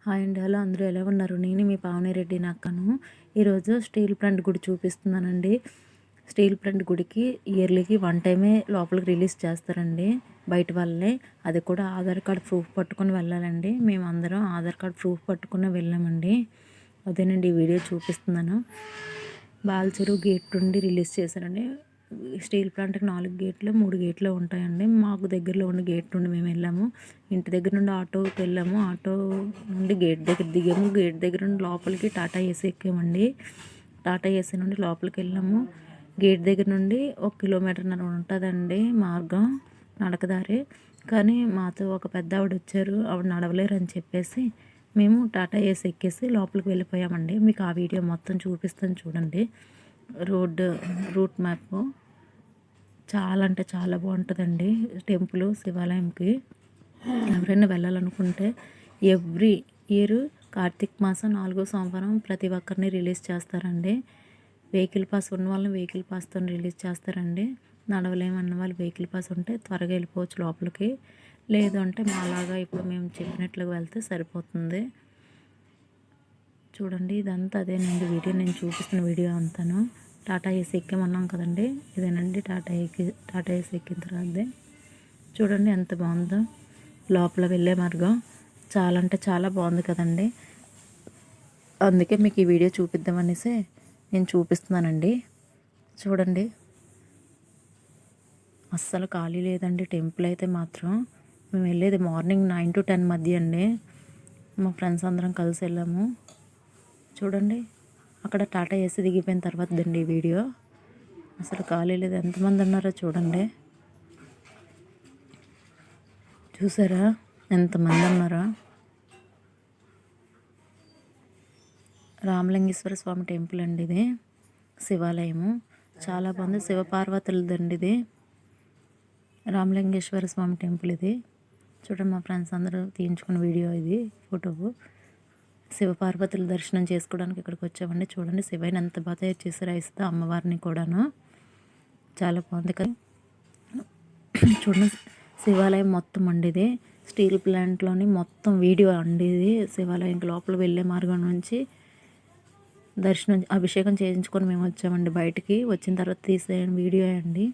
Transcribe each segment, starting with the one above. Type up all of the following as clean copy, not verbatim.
Hi అండి. Hello అందరూ ఎలా ఉన్నారు? నేను మీ పావనిరెడ్డి అక్కను. ఈరోజు స్టీల్ ప్లాంట్ గుడి చూపిస్తున్నానండి. స్టీల్ ప్లాంట్ గుడికి ఇయర్లీకి 1 టైమే లోపలికి రిలీజ్ చేస్తారండి బయట వాళ్ళే. అది కూడా ఆధార్ కార్డ్ ప్రూఫ్ పట్టుకొని వెళ్ళాలండి. మేమందరం ఆధార్ కార్డ్ ప్రూఫ్ పట్టుకుని వెళ్ళామండి. అదేనండి ఈ వీడియో చూపిస్తున్నాను. బాల్చెరువు గేట్ నుండి రిలీజ్ చేశారండి. స్టీల్ ప్లాంట్కి 4 గేట్లు 3 గేట్లు ఉంటాయండి. మాకు దగ్గరలో ఉన్న గేట్ నుండి మేము వెళ్ళాము. ఇంటి దగ్గర నుండి ఆటోకి వెళ్ళాము. ఆటో నుండి గేట్ దగ్గర దిగాము. గేట్ దగ్గర నుండి లోపలికి టాటా ఏసీ ఎక్కామండి. టాటా ఏసీ నుండి లోపలికి వెళ్ళాము. గేట్ దగ్గర నుండి 1 కిలోమీటర్న్నర ఉంటుందండి మార్గం, నడకదారి. కానీ మాతో ఒక పెద్ద ఆవిడ వచ్చారు. ఆవిడ నడవలేరు అని చెప్పేసి మేము టాటా ఏసీ ఎక్కేసి లోపలికి వెళ్ళిపోయామండి. మీకు ఆ వీడియో మొత్తం చూపిస్తాను చూడండి. రూట్ మ్యాప్ చాలా అంటే చాలా బాగుంటుందండి. టెంపుల్ శివాలయంకి ఎవరైనా వెళ్ళాలనుకుంటే ఎవ్రీ ఇయర్ కార్తీక మాసం 4వ సోమవారం ప్రతి ఒక్కరిని రిలీజ్ చేస్తారండి. వెహికల్ పాస్ ఉన్న వాళ్ళని వెహికల్ పాస్తో రిలీజ్ చేస్తారండి. నడవలేమన్న వాళ్ళు వెహికల్ పాస్ ఉంటే త్వరగా వెళ్ళిపోవచ్చు లోపలికి. లేదు అంటే మాలాగా ఇప్పుడు మేము చెప్పినట్లుగా వెళ్తే సరిపోతుంది. చూడండి ఇదంతా అదేనండి వీడియో, నేను చూపిస్తున్న వీడియో అంతాను. టాటా ఏసీ ఎక్కామన్నాం కదండి, ఇదేనండి టాటా ఏసీ ఎక్కిన తర్వాత చూడండి ఎంత బాగుందో. లోపల వెళ్ళే మార్గం చాలా అంటే చాలా బాగుంది కదండి. అందుకే మీకు ఈ వీడియో చూపిద్దామనేసి నేను చూపిస్తున్నానండి. చూడండి అస్సలు ఖాళీ లేదండి టెంపుల్ అయితే మాత్రం. మేము వెళ్ళేది మార్నింగ్ 9 to 10 మధ్య అండి. మా ఫ్రెండ్స్ అందరం కలిసి వెళ్ళాము. చూడండి అక్కడ టాటా ఏసీ దిగిపోయిన తర్వాత దండి ఈ వీడియో. అసలు ఖాళీ లేదు, ఎంతమంది ఉన్నారో చూడండి. చూసారా ఎంతమంది ఉన్నారో. రామలింగేశ్వర స్వామి టెంపుల్ అండి ఇది, శివాలయము. చాలా బాగుంది. శివపార్వతులదండి ఇది. రామలింగేశ్వర స్వామి టెంపుల్ ఇది. చూడండి మా ఫ్రెండ్స్ అందరూ తీయించుకున్న వీడియో ఇది, ఫోటో. శివపార్వతుల దర్శనం చేసుకోవడానికి ఇక్కడికి వచ్చామండి. చూడండి శివయ్యని ఎంత బాగా తయారు చేశారు, ఐస్తో అమ్మవారిని కూడాను. చాలా బాగుంది కదా. చూడండి శివాలయం మొత్తం అండి ఇది. స్టీల్ ప్లాంట్లోని మొత్తం వీడియో అండి ఇది. శివాలయంకి లోపల వెళ్ళే మార్గం నుంచి దర్శనం అభిషేకం చేయించుకొని మేము వచ్చామండి. బయటికి వచ్చిన తర్వాత తీసే వీడియో అండి.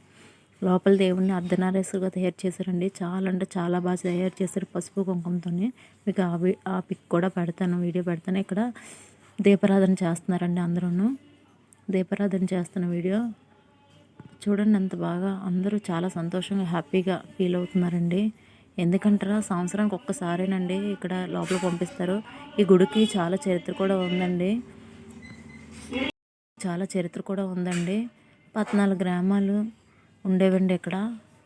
లోపల దేవుణ్ణి అర్ధనారీశ్వరుగా తయారు చేశారండి. చాలా అంటే చాలా బాగా తయారు చేశారు పసుపు కుంకుమతో. మీకు ఆ పిక్ కూడా పెడతాను, వీడియో పెడతాను. ఇక్కడ దీపారాధన చేస్తున్నారండి అందరూ. దీపారాధన చేస్తున్న వీడియో చూడండి ఎంత బాగా. అందరూ చాలా సంతోషంగా హ్యాపీగా ఫీల్ అవుతున్నారండి. ఎందుకంటారా, సంవత్సరానికి ఒక్కసారేనండి ఇక్కడ లోపల పంపిస్తారు. ఈ గుడికి చాలా చరిత్ర కూడా ఉందండి. 14 గ్రామాలు ఉండేవండి ఇక్కడ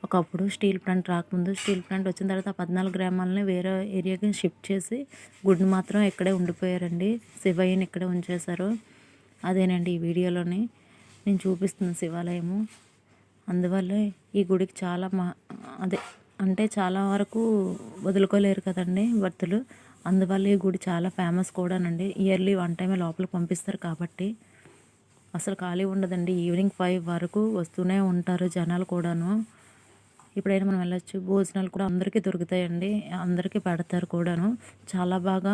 ఒకప్పుడు. స్టీల్ ప్లాంట్ రాకముందు, స్టీల్ ప్లాంట్ వచ్చిన తర్వాత 14 గ్రామాలని వేరే ఏరియాకి షిఫ్ట్ చేసి గుడిని మాత్రం ఇక్కడే ఉండిపోయారండి. శివయ్యని ఇక్కడే ఉంచేశారు. అదేనండి ఈ వీడియోలోని నేను చూపిస్తున్న శివాలయము. అందువల్లే ఈ గుడికి చాలా అంటే చాలా వరకు వదులుకోలేరు కదండి భక్తులు. అందువల్ల ఈ గుడి చాలా ఫేమస్ కూడానండి. ఇయర్లీ 1 టైమే లోపలికి పంపిస్తారు కాబట్టి అసలు ఖాళీ ఉండదండి. ఈవినింగ్ 5 వరకు వస్తూనే ఉంటారు జనాలు కూడాను. ఇప్పుడైనా మనం వెళ్ళొచ్చు. భోజనాలు కూడా అందరికీ దొరుకుతాయండి, అందరికీ పెడతారు కూడాను. చాలా బాగా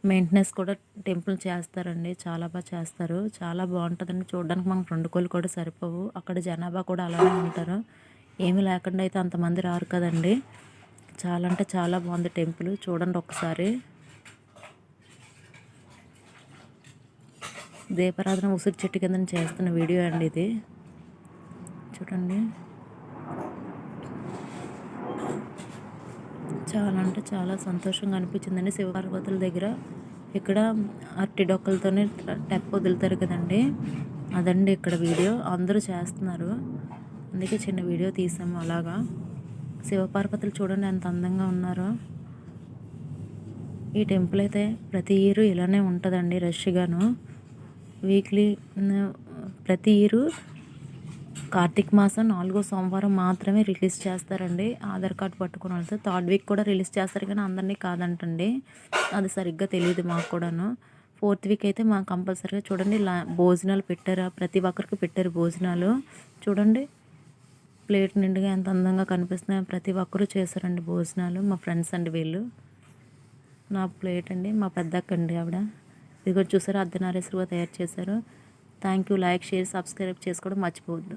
మెయింటెనెన్స్ కూడా టెంపుల్ చేస్తారండి. చాలా బాగా చేస్తారు. చాలా బాగుంటుందండి చూడడానికి. మనకు 2 కోళ్ళు కూడా సరిపోవు. అక్కడ జనాభా కూడా అలానే ఉంటారు. ఏమీ లేకుండా అయితే అంతమంది రారు కదండి. చాలా అంటే చాలా బాగుంది టెంపుల్. చూడండి ఒకసారి. దీపారాధన ఉసిరి చెట్టు కింద చేస్తున్న వీడియో అండి ఇది. చూడండి చాలా అంటే చాలా సంతోషంగా అనిపించిందండి. శివపార్వతుల దగ్గర ఇక్కడ అరటి డొక్కలతోనే టెప్ వదులుతారు కదండి, అదండి ఇక్కడ వీడియో. అందరూ చేస్తున్నారు, అందుకే చిన్న వీడియో తీసాము అలాగా. శివపార్వతులు చూడండి ఎంత అందంగా ఉన్నారో. ఈ టెంపుల్ అయితే ప్రతి ఇయర్ ఇలానే ఉంటుందండి రష్గాను. వీక్లీ ప్రతి ఇయర్ కార్తీక మాసం 4వ సోమవారం మాత్రమే రిలీజ్ చేస్తారండి ఆధార్ కార్డు పట్టుకుని వెళ్తే. 3rd వీక్ కూడా రిలీజ్ చేస్తారు కానీ అందరినీ కాదంటండి, అది సరిగ్గా తెలియదు మాకు కూడాను. 4th వీక్ అయితే మాకు కంపల్సరీగా. చూడండి భోజనాలు పెట్టారా, ప్రతి ఒక్కరికి పెట్టారు భోజనాలు. చూడండి ప్లేట్ నిండుగా ఎంత అందంగా కనిపిస్తున్నాయో. ప్రతి ఒక్కరూ చేశారండి భోజనాలు. మా ఫ్రెండ్స్ అండి వీళ్ళు. నా ప్లేట్ అండి, మా పెద్దక్క అండి ఆవిడ. ఇదిగో చూసారా అర్ధనారీశ్వరగా తయారు చేశారు. Thank you. Like, share, subscribe చేసుకోవడం మర్చిపోవద్దు.